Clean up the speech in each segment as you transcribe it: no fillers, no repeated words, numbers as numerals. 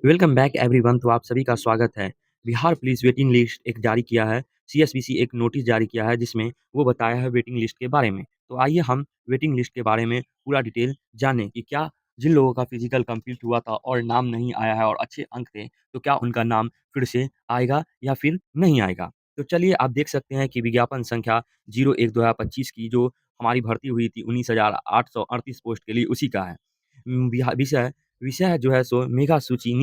Welcome back everyone. तो आप सभी का स्वागत है। बिहार पुलिस वेटिंग लिस्ट एक जारी किया है। सीएसबीसी एक नोटिस जारी किया है जिसमें वो बताया है वेटिंग लिस्ट के बारे में। तो आइए हम वेटिंग लिस्ट के बारे में पूरा डिटेल जानें कि क्या जिन लोगों का फिजिकल कंप्लीट हुआ था और नाम नहीं आया है और अच्छे अंक थे, तो क्या उनका नाम फिर से आएगा या फिर नहीं आएगा। तो चलिए आप देख सकते हैं कि विज्ञापन संख्या 01/2025 की जो हमारी भर्ती हुई थी 19,838 पोस्ट के लिए उसी का है। विषय विषय जो है सो मेगा सूची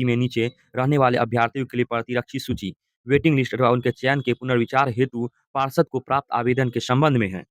में नीचे रहने वाले अभ्यर्थियों के लिए प्रतिरक्षित सूची, वेटिंग लिस्ट अथवा उनके चयन के पुनर्विचार हेतु पार्षद को प्राप्त आवेदन के संबंध में है।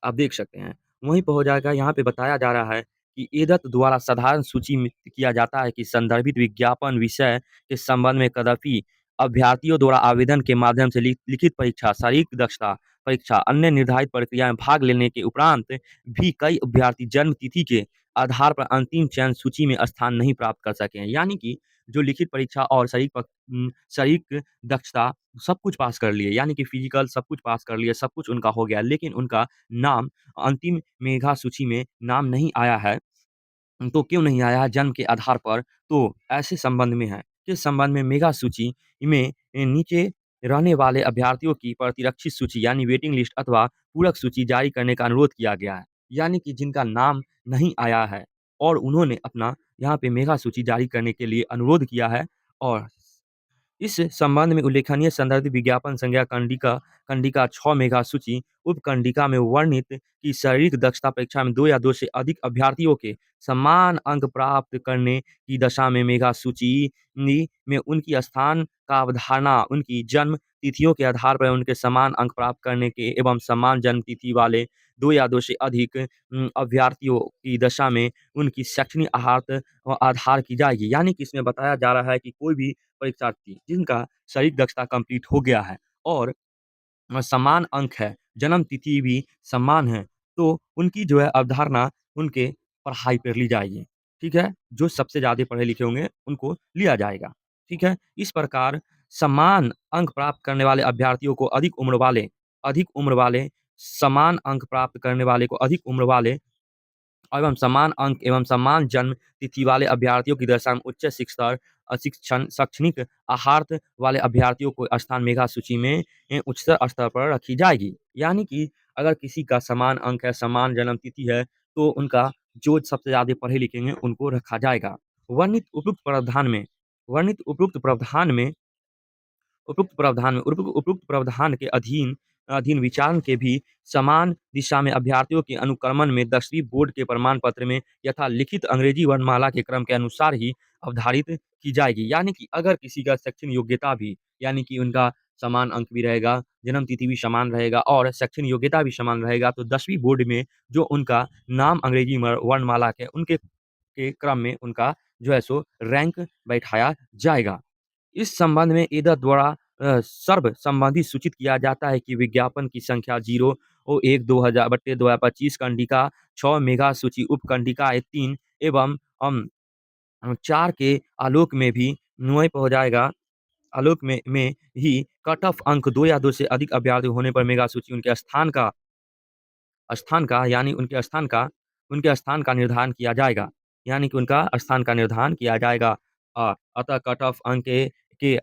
आप देख सकते हैं। वहीं पे हो जाएगा, यहाँ पे बताया जा रहा है कि एदत द्वारा साधारण सूची में किया जाता है कि संदर्भित विज्ञापन विषय के संबंध में कदापि अभ्यर्थियों द्वारा आवेदन के माध्यम से लिखित परीक्षा, शारीरिक दक्षता परीक्षा, अन्य निर्धारित प्रक्रिया में भाग लेने के उपरांत भी कई अभ्यर्थी जन्म तिथि के आधार पर अंतिम चयन सूची में स्थान नहीं प्राप्त कर सके हैं। यानी कि जो लिखित परीक्षा और शारीरिक दक्षता सब कुछ पास कर लिए, यानी कि फिजिकल सब कुछ पास कर लिए, सब कुछ उनका हो गया, लेकिन उनका नाम अंतिम मेधा सूची में नाम नहीं आया है। तो क्यों नहीं आया है जन्म के आधार पर? तो ऐसे संबंध में है, किस संबंध में मेगा सूची में नीचे रहने वाले अभ्यर्थियों की प्रतिरक्षित सूची यानी वेटिंग लिस्ट अथवा पूरक सूची जारी करने का अनुरोध किया गया है। यानी कि जिनका नाम नहीं आया है और उन्होंने अपना यहाँ पे मेगा सूची जारी करने के लिए अनुरोध किया है। और इस संबंध में उल्लेखनीय संदर्भित विज्ञापन संज्ञा कंडिका कंडिका 6 मेगा सूची उपकंडिका में वर्णित कि शारीरिक दक्षता परीक्षा में 2 या 2 से अधिक अभ्यर्थियों के समान अंक प्राप्त करने की दशा में मेगा सूची में उनकी स्थान का अवधारणा उनकी जन्म तिथियों के आधार पर उनके समान अंक प्राप्त करने के एवं समान जन्म तिथि वाले 2 या 2 से अधिक अभ्यर्थियों की दशा में उनकी शैक्षणिक आधार की जाएगी। यानी कि इसमें बताया जा रहा है कि कोई भी परीक्षार्थी जिनका शारीरिक दक्षता कंप्लीट हो गया है और समान अंक है, जन्म तिथि भी समान है, तो उनकी जो है अवधारणा उनके पढ़ाई पर ली जाएगी, ठीक है? जो सबसे ज़्यादा पढ़े-लिखे होंगे, उनको लिया जाएगा, ठीक है? इस प्रकार समान अंक प्राप्त करने वाले अभ्यर्थियों को अधिक उम्र वाले, समान अंक प्राप्त करने वाले को अधिक उम्र वाले एवं समान अंक एवं समान जन्म तिथि वाले अभ्यर्थियों की दशा में उच्च शिक्षा शैक्षणिक अहार्त वाले अभ्यर्थियों को स्थान मेगा सूची में उच्चतर स्तर पर रखी जाएगी। यानी कि अगर किसी का समान अंक है, समान जन्म तिथि है, तो उनका जो सबसे ज़्यादा पढ़े लिखे हैं, उनको रखा जाएगा। वर्णित उपयुक्त प्रावधान में वर्णित उपयुक्त प्रावधान के अधीन अधीन विचारण के भी समान दिशा में अभ्यर्थियों के अनुक्रमण में 10वीं बोर्ड के प्रमाण पत्र में यथा लिखित अंग्रेजी वर्णमाला के क्रम के अनुसार ही अवधारित की जाएगी। यानी कि अगर किसी का शैक्षणिक योग्यता भी, यानी कि उनका समान अंक भी रहेगा, जन्म तिथि भी समान रहेगा और शैक्षणिक योग्यता भी समान रहेगा, तो 10वीं बोर्ड में जो उनका नाम अंग्रेजी वर्णमाला के उनके क्रम में उनका जो है सो रैंक बैठाया जाएगा। इस संबंध में ईदर द्वारा सर्व संबंधी सूचित किया जाता है कि विज्ञापन की संख्या 01/2025 कंडिका 6 मेगा सूची उपकंडिका 3 एवं 4 के आलोक में भी नुई पे हो जाएगा। आलोक में ही कट ऑफ अंक 2 या 2 से अधिक अभ्यर्थी होने पर मेगा सूची उनके स्थान का यानी उनके स्थान का निर्धारण किया जाएगा। यानी कि उनका स्थान का निर्धारण किया जाएगा। अतः कट ऑफ अंक के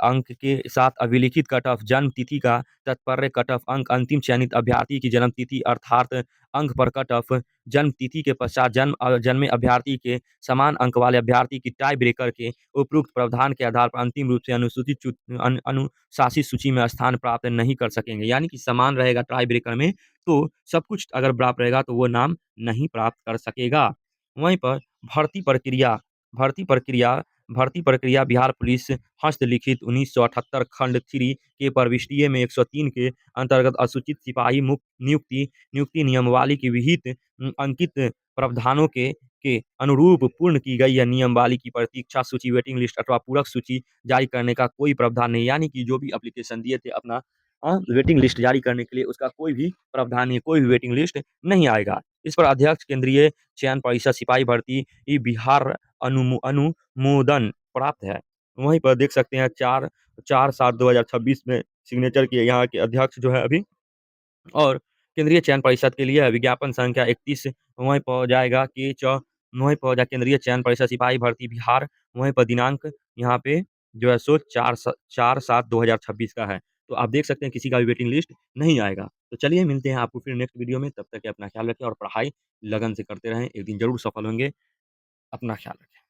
साथ अभिलिखित कट ऑफ जन्म तिथि का तात्पर्य कट ऑफ अंक अंतिम चयनित अभ्यर्थी की जन्म तिथि अर्थात अंक पर कट ऑफ जन्म तिथि के पश्चात जन्मे अभ्यर्थी के समान अंक वाले अभ्यर्थी की टाई ब्रेकर के उपरोक्त प्रावधान के आधार पर अंतिम रूप से अनुशासित सूची में स्थान प्राप्त नहीं कर सकेंगे। यानी कि समान रहेगा टाई ब्रेकर में, तो सब कुछ अगर बराबर रहेगा तो वो नाम नहीं प्राप्त कर सकेगा। वहीं पर भर्ती प्रक्रिया भर्ती प्रक्रिया भर्ती प्रक्रिया बिहार पुलिस हस्तलिखित 1978 खंड 3 के प्रविष्टिये में 103 के अंतर्गत असूचित सिपाही मुक्त नियुक्ति नियमावली की विहित अंकित प्रावधानों के अनुरूप पूर्ण की गई यह नियमावली की प्रतीक्षा सूची, वेटिंग लिस्ट अथवा पूरक सूची जारी करने का कोई प्रावधान नहीं। यानी कि जो भी एप्लीकेशन दिए थे अपना वेटिंग लिस्ट जारी करने के लिए, उसका कोई भी प्रावधान नहीं, कोई भी वेटिंग लिस्ट नहीं आएगा। इस पर अध्यक्ष केंद्रीय चयन परिषद सिपाही भर्ती बिहार अनुमोदन प्राप्त है। वहीं पर देख सकते हैं 4/7/2026 में सिग्नेचर किए यहाँ के अध्यक्ष जो है अभी। और केंद्रीय चयन परिषद के लिए विज्ञापन संख्या 31 वहीं पर हो जाएगा कि वहीं पर जा केंद्रीय चयन परिषद सिपाही भर्ती बिहार, वहीं पर दिनांक यहाँ पे जो है सो 4/7/2026 का है। तो आप देख सकते हैं किसी का भी वेटिंग लिस्ट नहीं आएगा। तो चलिए मिलते हैं आपको फिर नेक्स्ट वीडियो में, तब तक के अपना ख्याल रखें और पढ़ाई लगन से करते रहें, एक दिन ज़रूर सफल होंगे। अपना ख्याल रखें।